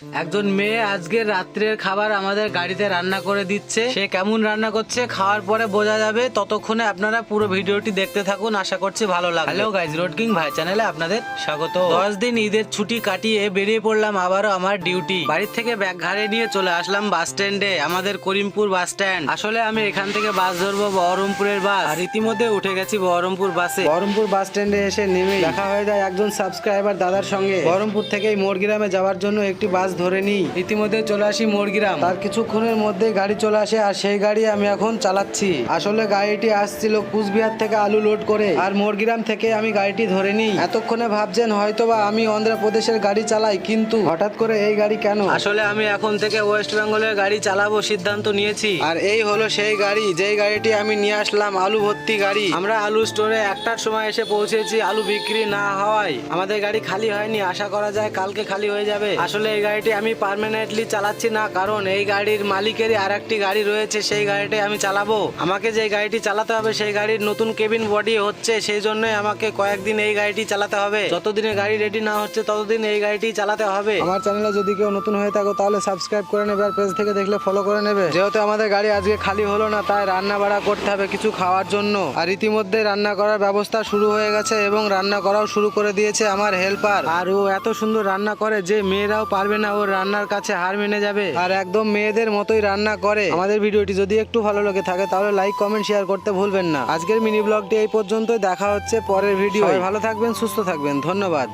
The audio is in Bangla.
একজন মেয়ে আজকে রাত্রের খাবার আমাদের গাড়িতে রান্না করে দিচ্ছে। সে কেমন রান্না করছে খাওয়ার পরে বোঝা যাবে। ততক্ষণে আপনারা পুরো ভিডিওটি দেখতে থাকুন, আশা করছি ভালো লাগবে। হ্যালো গাইজ, রোড কিং ভাই চ্যানেলে আপনাদের স্বাগত। 10 দিন ঈদের ছুটি কাটিয়ে বেরিয়ে পড়লাম আবারও আমার ডিউটি। বাড়ির থেকে ব্যাগ ঘাড়ে নিয়ে চলে আসলাম বাস স্ট্যান্ডে, আমাদের করিমপুর বাস স্ট্যান্ড। আসলে আমি এখান থেকে বাস ধরবো বহরমপুরের বাস, আর ইতিমধ্যে উঠে গেছি বহরমপুর বাসে। বহরমপুর বাস স্ট্যান্ডে এসে নেমে দেখা হয়ে যায় একজন সাবস্ক্রাইবার দাদার সঙ্গে। বহরমপুর থেকে মোড়গ্রামে যাওয়ার জন্য একটি বাস ধরে নিই। ইতিমধ্যে চলে আসি মোড়গ্রাম। তার কিছুক্ষণের মধ্যে গাড়ি চলে আসে, আর সেই গাড়ি আমি এখন চালাচ্ছি। আসলে গাড়িটি আসছিল কুচবিহার থেকে আলু লোড করে, আর মোড়গ্রাম থেকে আমি গাড়িটি ধরে নিই। এতক্ষণে ভাবছেন হয়তোবা আমি অন্ধ্রপ্রদেশের গাড়ি চালাই, কিন্তু হঠাৎ করে এই গাড়ি কেন? আসলে আমি এখন থেকে ওয়েস্ট বেঙ্গলের গাড়ি চালাবো সিদ্ধান্ত নিয়েছি। আর এই হলো সেই গাড়ি, যেই গাড়িটি আমি নিয়ে আসলাম, আলু ভর্তি গাড়ি। আমরা আলু স্টোরে 1টার সময় এসে পৌঁছেছি। আলু বিক্রি না হওয়ায় আমাদের গাড়ি খালি হয়নি। আশা করা যায় কালকে খালি হয়ে যাবে। আসলে এই গাড়িটি আমি পার্মানেন্টলি চালাচ্ছি না, কারণ এই গাড়ির মালিকেরই আরেকটি গাড়ি রয়েছে, সেই গাড়িটাই আমি চালাবো। আমাকে যে গাড়িটি চালাতে হবে সেই গাড়ির নতুন কেবিন বডি হচ্ছে, সেই জন্যই আমাকে কয়েকদিন এই গাড়িটি চালাতে হবে। যতদিনে গাড়ি রেডি না হচ্ছে ততদিন এই গাড়িটি চালাতে হবে। আমার চ্যানেলে যদি কেউ নতুন হয়ে থাকো তাহলে সাবস্ক্রাইব করে নেবে, আর পেজ থেকে দেখলে ফলো করে নেবে। যেহেতু আমাদের গাড়ি আজকে খালি হলো না, তাই রান্না বাড়া করতে হবে কিছু খাওয়ার জন্য। আর ইতিমধ্যে রান্না করার ব্যবস্থা শুরু হয়ে গেছে, এবং রান্না করাও শুরু করে দিয়েছে আমার হেল্পার। আর ও এত সুন্দর রান্না করে যে মেয়েরাও পারবে না ওর রান্নার কাছে হার মেনে যাবে, আর একদম মেয়েদের মতোই রান্না করে। আমাদের ভিডিওটি যদি একটু ভালো লেগে থাকে তাহলে লাইক কমেন্ট শেয়ার করতে ভুলবেন না। আজকের মিনি ব্লগটি এই পর্যন্তই, দেখা হচ্ছে পরের ভিডিও। ভালো থাকবেন, সুস্থ থাকবেন, ধন্যবাদ।